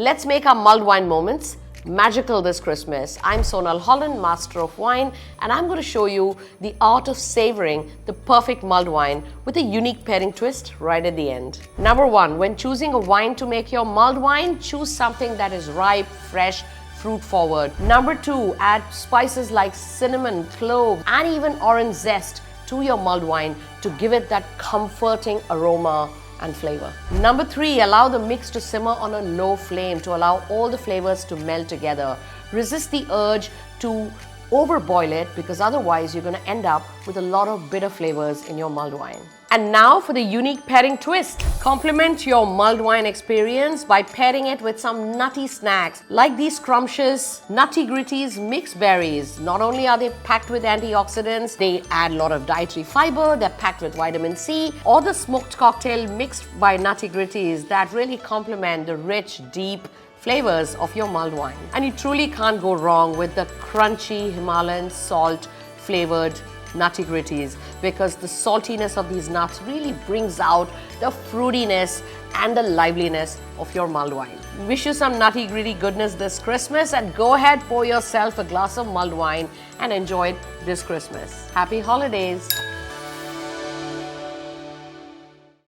Let's make our mulled wine moments magical this Christmas. I'm Sonal Holland, master of wine, and I'm going to show you the art of savoring the perfect mulled wine with a unique pairing twist right at the end. Number one, when choosing a wine to make your mulled wine, choose something that is ripe, fresh, fruit forward. Number two, add spices like cinnamon, clove, and even orange zest to your mulled wine to give it that comforting aroma and flavor. Number three, allow the mix to simmer on a low flame to allow all the flavors to meld together. Resist the urge to overboil it because otherwise you're going to end up with a lot of bitter flavors in your mulled wine. And now for the unique pairing twist. Complement your mulled wine experience by pairing it with some nutty snacks like these scrumptious Nutty Gritties mixed berries. Not only are they packed with antioxidants, they add a lot of dietary fiber, they're packed with vitamin C, or the smoked cocktail mixed by Nutty Gritties that really complement the rich, deep flavors of your mulled wine. And you truly can't go wrong with the crunchy Himalayan salt flavored Nutty Gritties because the saltiness of these nuts really brings out the fruitiness and the liveliness of your mulled wine. Wish you some Nutty Gritty goodness this Christmas, and go ahead, pour yourself a glass of mulled wine and enjoy it this Christmas. Happy holidays!